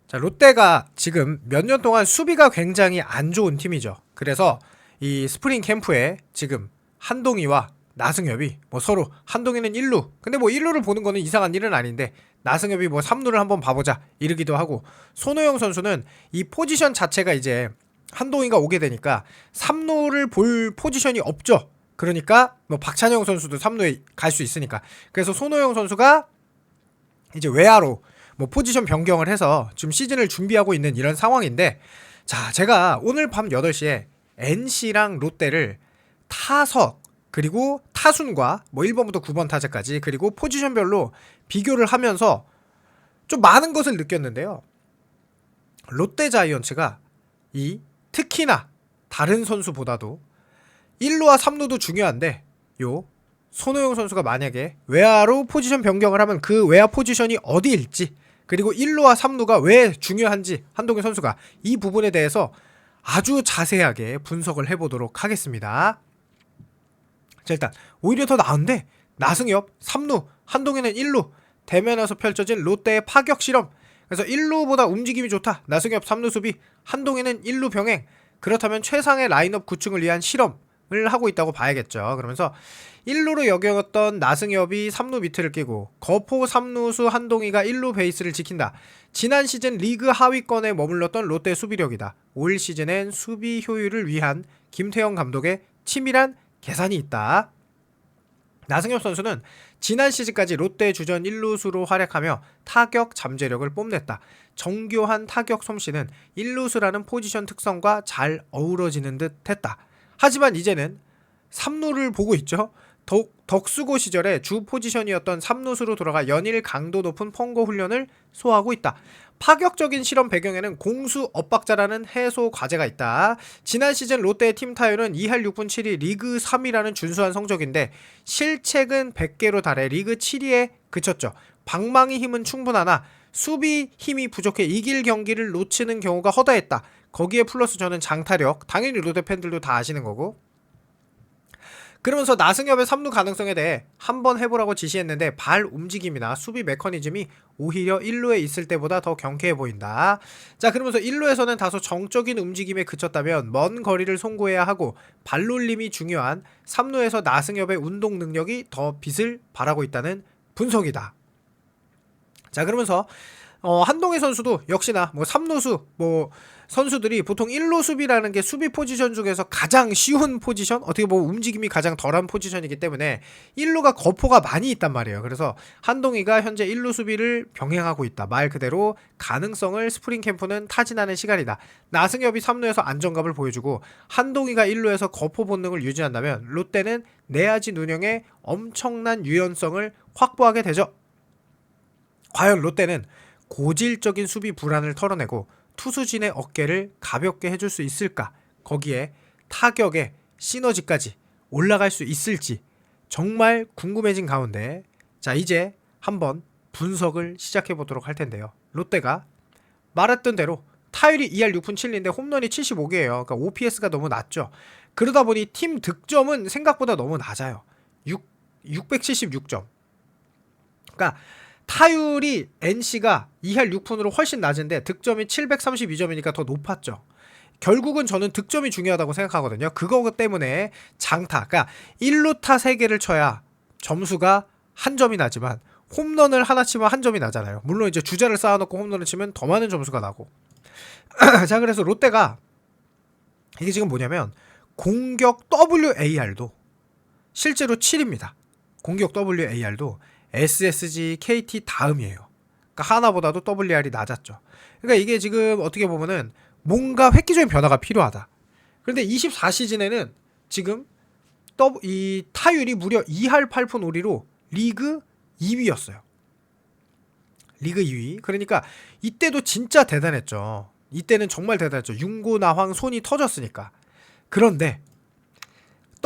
자, 롯데가 지금 몇 년 동안 수비가 굉장히 안 좋은 팀이죠. 그래서 이 스프링 캠프에 지금 한동희와 나승엽이 뭐 서로 한동희는 1루, 근데 뭐 1루를 보는 거는 이상한 일은 아닌데 나승엽이 뭐 3루를 한번 봐보자 이러기도 하고, 손호영 선수는 이 포지션 자체가 이제 한동희가 오게 되니까 3루를 볼 포지션이 없죠. 그러니까 뭐 박찬영 선수도 3루에 갈 수 있으니까, 그래서 손호영 선수가 이제 외야로 뭐 포지션 변경을 해서 지금 시즌을 준비하고 있는 이런 상황인데, 자, 제가 오늘 밤 8시에 NC랑 롯데를 타석 그리고 타순과 뭐 1번부터 9번 타자까지 그리고 포지션별로 비교를 하면서 좀 많은 것을 느꼈는데요. 롯데 자이언츠가 이 특히나 다른 선수보다도 1루와 3루도 중요한데, 요 손호영 선수가 만약에 외야로 포지션 변경을 하면 그 외야 포지션이 어디일지, 그리고 1루와 3루가 왜 중요한지 한동희 선수가 이 부분에 대해서 아주 자세하게 분석을 해보도록 하겠습니다. 자, 일단 오히려 더 나은데 나승엽 3루, 한동희는 1루, 대면에서 펼쳐진 롯데의 파격 실험. 그래서 1루보다 움직임이 좋다, 나승엽 3루 수비, 한동희는 1루 병행. 그렇다면 최상의 라인업 구축을 위한 실험을 하고 있다고 봐야겠죠. 그러면서 1루로 여겨졌던 나승엽이 3루 밑을 끼고 거포 3루수 한동희가 1루 베이스를 지킨다. 지난 시즌 리그 하위권에 머물렀던 롯데 수비력이다. 올 시즌엔 수비 효율을 위한 김태형 감독의 치밀한 계산이 있다. 나승엽 선수는 지난 시즌까지 롯데 주전 1루수로 활약하며 타격 잠재력을 뽐냈다. 정교한 타격 솜씨는 1루수라는 포지션 특성과 잘 어우러지는 듯 했다. 하지만 이제는 3루를 보고 있죠. 덕수고 시절에 주 포지션이었던 3루수로 돌아가 연일 강도 높은 펑고 훈련을 소화하고 있다. 파격적인 실험 배경에는 공수 엇박자라는 해소 과제가 있다. 지난 시즌 롯데의 팀 타율은 2할 6분 7위 리그 3위라는 준수한 성적인데 실책은 100개로 달해 리그 7위에 그쳤죠. 방망이 힘은 충분하나 수비 힘이 부족해 이길 경기를 놓치는 경우가 허다했다. 거기에 플러스 저는 장타력, 당연히 롯데 팬들도 다 아시는 거고. 그러면서 나승엽의 3루 가능성에 대해 한번 해보라고 지시했는데 발 움직임이나 수비 메커니즘이 오히려 1루에 있을 때보다 더 경쾌해 보인다. 자, 그러면서 1루에서는 다소 정적인 움직임에 그쳤다면 먼 거리를 송구해야 하고 발놀림이 중요한 3루에서 나승엽의 운동 능력이 더 빛을 발하고 있다는 분석이다. 자, 그러면서 한동희 선수도 역시나 뭐 3루수 뭐 선수들이 보통 1루 수비라는 게 수비 포지션 중에서 가장 쉬운 포지션, 어떻게 보면 움직임이 가장 덜한 포지션이기 때문에 1루가 거포가 많이 있단 말이에요. 그래서 한동희가 현재 1루 수비를 병행하고 있다. 말 그대로 가능성을 스프링 캠프는 타진하는 시간이다. 나승엽이 3루에서 안정감을 보여주고 한동희가 1루에서 거포 본능을 유지한다면 롯데는 내야진 운영에 엄청난 유연성을 확보하게 되죠. 과연 롯데는 고질적인 수비 불안을 털어내고 투수진의 어깨를 가볍게 해줄 수 있을까? 거기에 타격의 시너지까지 올라갈 수 있을지 정말 궁금해진 가운데, 자, 이제 한번 분석을 시작해 보도록 할 텐데요. 롯데가 말했던 대로 타율이 2할 6푼 7리인데 홈런이 75개예요. 그러니까 OPS가 너무 낮죠. 그러다 보니 팀 득점은 생각보다 너무 낮아요. 676점. 그러니까 타율이 NC가 2할 6푼으로 훨씬 낮은데 득점이 732점이니까 더 높았죠. 결국은 저는 득점이 중요하다고 생각하거든요. 그거 때문에 장타, 그러니까 1루타 3개를 쳐야 점수가 한 점이 나지만 홈런을 하나 치면 한 점이 나잖아요. 물론 이제 주자를 쌓아놓고 홈런을 치면 더 많은 점수가 나고. 자, 그래서 롯데가 이게 지금 뭐냐면 공격 WAR도 실제로 7입니다. 공격 WAR도 SSG, KT 다음이에요. 그러니까 하나보다도 WR이 낮았죠. 그러니까 이게 지금 어떻게 보면은 뭔가 획기적인 변화가 필요하다. 그런데 24시즌에는 지금 이 타율이 무려 2할 8푼 5리로 리그 2위였어요. 리그 2위. 그러니까 이때도 진짜 대단했죠. 이때는 정말 대단했죠. 윤고나황 손이 터졌으니까. 그런데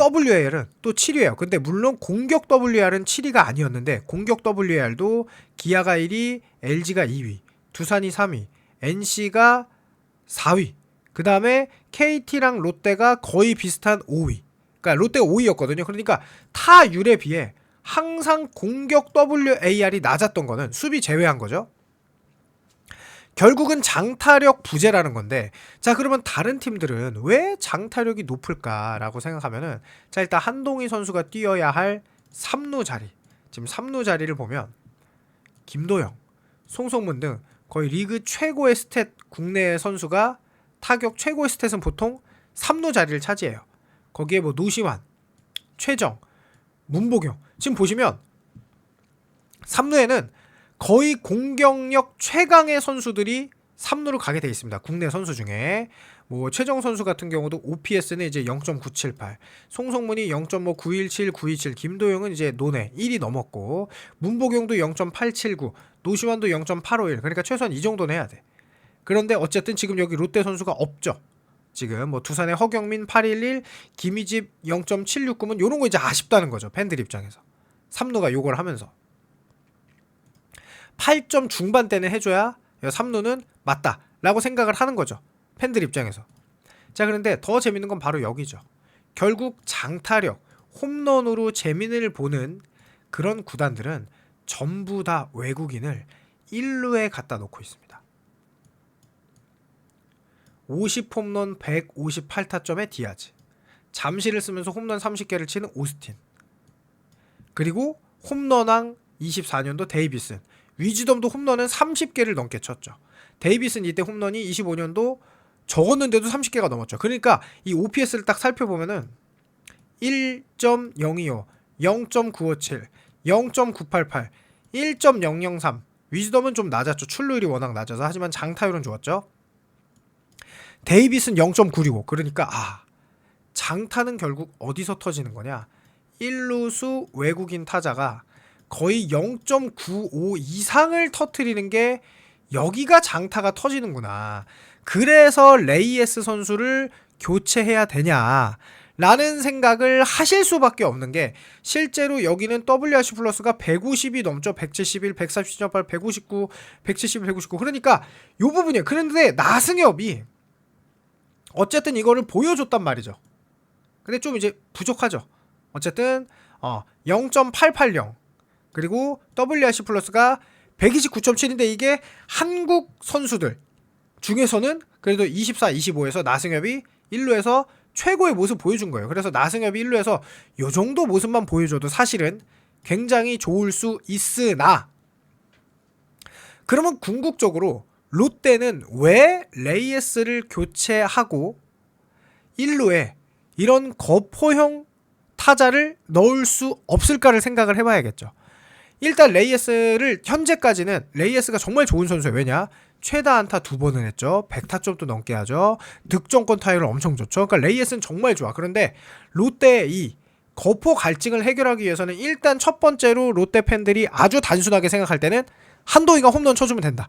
WAR은 또 7위예요. 근데 물론 공격 WAR은 7위가 아니었는데 공격 WAR도 기아가 1위, LG가 2위, 두산이 3위, NC가 4위, 그 다음에 KT랑 롯데가 거의 비슷한 5위. 그러니까 롯데가 5위였거든요. 그러니까 타율에 비해 항상 공격 WAR이 낮았던 거는 수비 제외한 거죠. 결국은 장타력 부재라는 건데, 자 그러면 다른 팀들은 왜 장타력이 높을까라고 생각하면은, 자 일단 한동희 선수가 뛰어야 할 3루 자리, 지금 3루 자리를 보면 김도영, 송성문 등 거의 리그 최고의 스탯 국내 선수가 타격 최고의 스탯은 보통 3루 자리를 차지해요. 거기에 뭐 노시환, 최정, 문보경, 지금 보시면 3루에는 거의 공격력 최강의 선수들이 3루로 가게 돼 있습니다. 국내 선수 중에 뭐 최정 선수 같은 경우도 OPS는 이제 0.978, 송성문이 0.917, 927, 김도영은 이제 논에 1이 넘었고, 문보경도 0.879, 노시환도 0.851. 그러니까 최소한 이 정도는 해야 돼. 그런데 어쨌든 지금 여기 롯데 선수가 없죠. 지금 뭐 두산의 허경민 811, 김희집 0.769면 요런 거 이제 아쉽다는 거죠. 팬들 입장에서. 3루가 요걸 하면서 8점 중반대는 해줘야 3루는 맞다 라고 생각을 하는 거죠. 팬들 입장에서. 자 그런데 더 재밌는 건 바로 여기죠. 결국 장타력, 홈런으로 재미를 보는 그런 구단들은 전부 다 외국인을 1루에 갖다 놓고 있습니다. 50홈런 158타점의 디아즈, 잠시를 쓰면서 홈런 30개를 치는 오스틴, 그리고 홈런왕 24년도 데이비슨, 위즈덤도 홈런은 30개를 넘게 쳤죠. 데이비슨 이때 홈런이 25년도 적었는데도 30개가 넘었죠. 그러니까 이 OPS를 딱 살펴보면은 1.025, 0.957, 0.988, 1.003. 위즈덤은 좀 낮았죠. 출루율이 워낙 낮아서. 하지만 장타율은 좋았죠. 데이비슨 0.965. 그러니까 장타는 결국 어디서 터지는 거냐? 1루수 외국인 타자가 거의 0.95 이상을 터트리는 게 여기가 장타가 터지는구나. 그래서 레이에스 선수를 교체해야 되냐 라는 생각을 하실 수밖에 없는 게, 실제로 여기는 WRC 플러스가 150이 넘죠. 171, 140.8, 159, 171, 159. 그러니까 요 부분이에요. 그런데 나승엽이 어쨌든 이거를 보여줬단 말이죠. 근데 좀 이제 부족하죠. 어쨌든 0.880, 그리고 WRC 플러스가 129.7인데 이게 한국 선수들 중에서는 그래도 24, 25에서 나승엽이 1루에서 최고의 모습 보여준 거예요. 그래서 나승엽이 1루에서 요 정도 모습만 보여줘도 사실은 굉장히 좋을 수 있으나, 그러면 궁극적으로 롯데는 왜 레이에스를 교체하고 1루에 이런 거포형 타자를 넣을 수 없을까를 생각을 해봐야겠죠. 일단 레이에스를 현재까지는 레이에스가 정말 좋은 선수예요. 왜냐? 최다 안타 2번을 했죠. 100타점도 넘게 하죠. 득점권 타율은 엄청 좋죠. 그러니까 레이에스는 정말 좋아. 그런데 롯데의 이 거포 갈증을 해결하기 위해서는 일단 첫 번째로 롯데 팬들이 아주 단순하게 생각할 때는 한동희가 홈런 쳐주면 된다.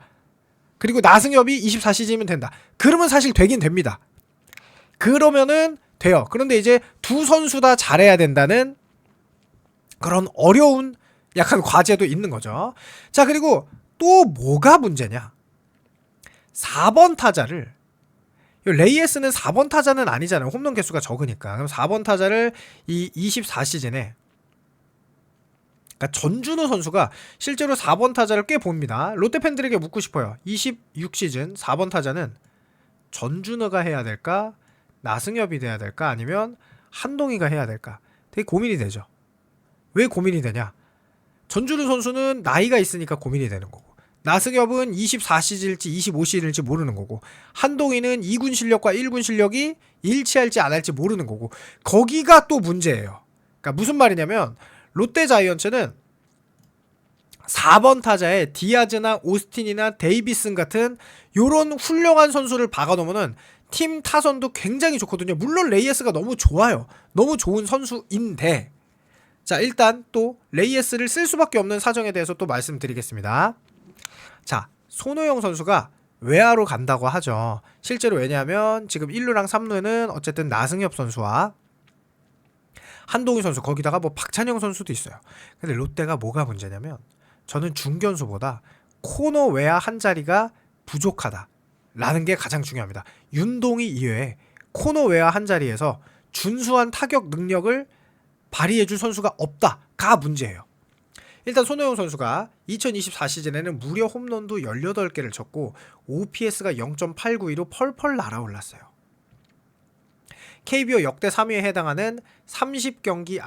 그리고 나승엽이 24시즌이면 된다. 그러면 사실 되긴 됩니다. 그러면은 돼요. 그런데 이제 두 선수 다 잘해야 된다는 그런 어려운 약간 과제도 있는 거죠. 자 그리고 또 뭐가 문제냐? 4번 타자를, 레이에스는 4번 타자는 아니잖아요. 홈런 개수가 적으니까. 그럼 4번 타자를 이 24시즌에, 그러니까 전준우 선수가 실제로 4번 타자를 꽤 봅니다. 롯데 팬들에게 묻고 싶어요. 26시즌 4번 타자는 전준우가 해야 될까? 나승엽이 돼야 될까? 아니면 한동희가 해야 될까? 되게 고민이 되죠. 왜 고민이 되냐? 전준우 선수는 나이가 있으니까 고민이 되는 거고, 나승엽은 24시즌일지 25시즌일지 모르는 거고, 한동희는 2군 실력과 1군 실력이 일치할지 안 할지 모르는 거고, 거기가 또 문제예요. 그러니까 무슨 말이냐면 롯데 자이언츠는 4번 타자에 디아즈나 오스틴이나 데이비슨 같은 요런 훌륭한 선수를 박아놓으면은 팀 타선도 굉장히 좋거든요. 물론 레이에스가 너무 좋아요. 너무 좋은 선수인데, 자 일단 또 레이에스를 쓸 수밖에 없는 사정에 대해서 또 말씀드리겠습니다. 자 손호영 선수가 외야로 간다고 하죠. 실제로 왜냐하면 지금 1루랑 3루에는 어쨌든 나승엽 선수와 한동희 선수, 거기다가 뭐 박찬영 선수도 있어요. 근데 롯데가 뭐가 문제냐면, 저는 중견수보다 코너 외야 한 자리가 부족하다 라는 게 가장 중요합니다. 윤동희 이외에 코너 외야 한 자리에서 준수한 타격 능력을 발휘해줄 선수가 없다가 문제예요. 일단 손호영 선수가 2024 시즌에는 무려 홈런도 18개를 쳤고 OPS가 0.892로 펄펄 날아올랐어요. KBO 역대 3위에 해당하는 30경기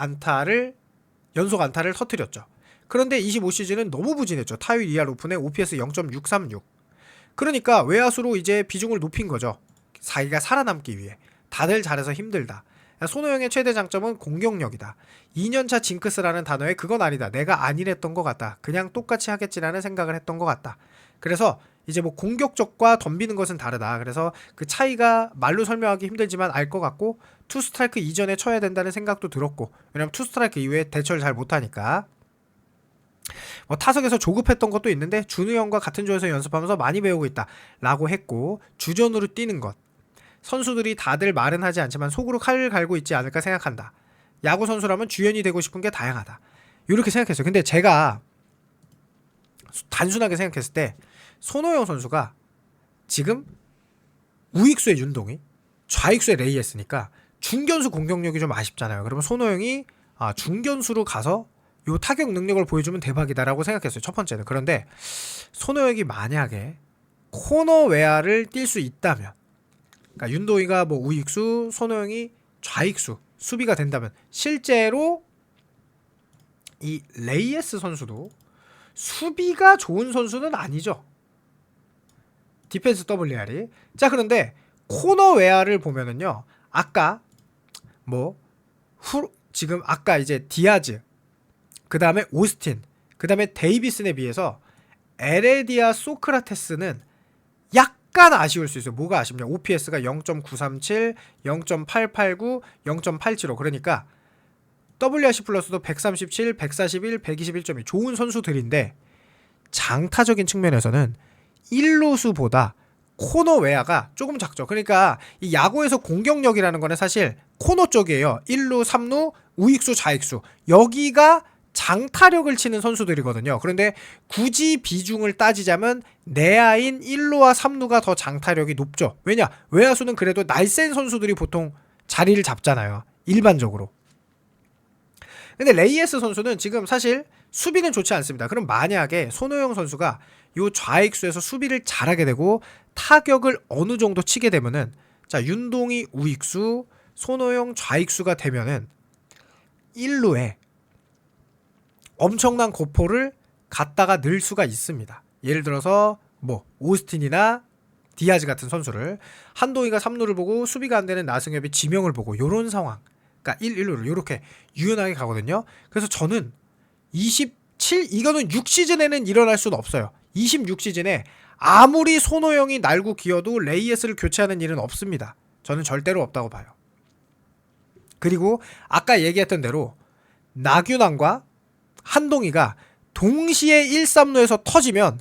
연속 안타를 터뜨렸죠. 그런데 25시즌은 너무 부진했죠. 타율 2할 오픈에 OPS 0.636. 그러니까 외야수로 이제 비중을 높인 거죠. 자기가 살아남기 위해. 다들 잘해서 힘들다. 손호영의 최대 장점은 공격력이다. 2년차 징크스라는 단어에 그건 아니다. 내가 아니랬던 것 같다. 그냥 똑같이 하겠지라는 생각을 했던 것 같다. 그래서 이제 뭐 공격적과 덤비는 것은 다르다. 그래서 그 차이가 말로 설명하기 힘들지만 알 것 같고 투 스트라이크 이전에 쳐야 된다는 생각도 들었고, 왜냐면 투 스트라이크 이후에 대처를 잘 못하니까. 뭐 타석에서 조급했던 것도 있는데 준우 형과 같은 조에서 연습하면서 많이 배우고 있다 라고 했고, 주전으로 뛰는 것, 선수들이 다들 말은 하지 않지만 속으로 칼을 갈고 있지 않을까 생각한다. 야구 선수라면 주연이 되고 싶은 게 다양하다. 이렇게 생각했어요. 근데 제가 단순하게 생각했을 때 손호영 선수가 지금 우익수의 윤동희, 좌익수의 레이에스니까 중견수 공격력이 좀 아쉽잖아요. 그러면 손호영이 중견수로 가서 요 타격 능력을 보여주면 대박이다라고 생각했어요. 첫 번째는. 그런데 손호영이 만약에 코너 외야를 뛸 수 있다면, 그러니까 윤도희가 뭐 우익수, 손호영이 좌익수 수비가 된다면, 실제로 이 레이에스 선수도 수비가 좋은 선수는 아니죠. 디펜스 WR이. 자, 그런데 코너 외야를 보면은요, 아까 지금 아까 이제 디아즈, 그 다음에 오스틴, 그 다음에 데이비슨에 비해서 에레디아 소크라테스는 약간 아쉬울 수 있어요. 뭐가 아쉽냐? OPS가 0.937, 0.889, 0.875. 그러니까 WRC 플러스도 137, 141, 121점이 좋은 선수들인데, 장타적인 측면에서는 1루수보다 코너 외야가 조금 작죠. 그러니까 이 야구에서 공격력이라는 거는 사실 코너 쪽이에요. 1루, 3루, 우익수, 좌익수. 여기가 장타력을 치는 선수들이거든요. 그런데 굳이 비중을 따지자면 내야인 1루와 3루가 더 장타력이 높죠. 왜냐? 외야수는 그래도 날쌘 선수들이 보통 자리를 잡잖아요. 일반적으로. 근데 레이에스 선수는 지금 사실 수비는 좋지 않습니다. 그럼 만약에 손호영 선수가 요 좌익수에서 수비를 잘하게 되고 타격을 어느 정도 치게 되면은, 자, 윤동희 우익수, 손호영 좌익수가 되면은 1루에 엄청난 고포를 갖다가 넣을 수가 있습니다. 예를 들어서 뭐 오스틴이나 디아즈 같은 선수를, 한동희가 3루를 보고 수비가 안 되는 나승엽이 지명을 보고, 요런 상황, 그러니까 1루를 요렇게 유연하게 가거든요. 그래서 저는 이거는 6시즌에는 일어날 수는 없어요. 26시즌에 아무리 손호영이 날고 기어도 레이에스를 교체하는 일은 없습니다. 저는 절대로 없다고 봐요. 그리고 아까 얘기했던 대로 나균환과 한동희가 동시에 1, 3루에서 터지면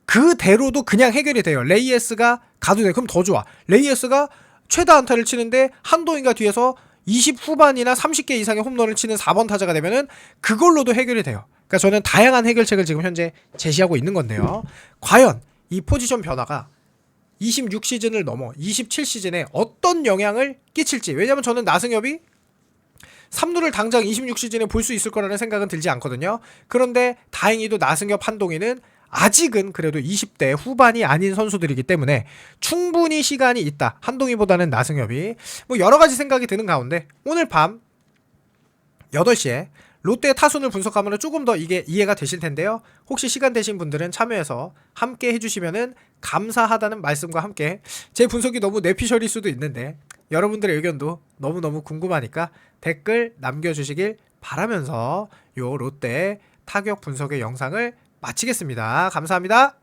그대로도 그냥 해결이 돼요. 레이에스가 가도 돼. 그럼 더 좋아. 레이에스가 최다 안타를 치는데 한동희가 뒤에서 20 후반이나 30개 이상의 홈런을 치는 4번 타자가 되면은 그걸로도 해결이 돼요. 그러니까 저는 다양한 해결책을 지금 현재 제시하고 있는 건데요. 과연 이 포지션 변화가 26시즌을 넘어 27시즌에 어떤 영향을 끼칠지. 왜냐면 저는 나승엽이 3루를 당장 26시즌에 볼 수 있을 거라는 생각은 들지 않거든요. 그런데 다행히도 나승엽, 한동희는 아직은 그래도 20대 후반이 아닌 선수들이기 때문에 충분히 시간이 있다. 한동희보다는 나승엽이. 뭐 여러 가지 생각이 드는 가운데 오늘 밤 8시에 롯데의 타순을 분석하면 조금 더 이게 이해가 되실 텐데요. 혹시 시간 되신 분들은 참여해서 함께 해주시면은 감사하다는 말씀과 함께, 제 분석이 너무 뇌피셜일 수도 있는데 여러분들의 의견도 너무너무 궁금하니까 댓글 남겨주시길 바라면서 요 롯데 타격 분석의 영상을 마치겠습니다. 감사합니다.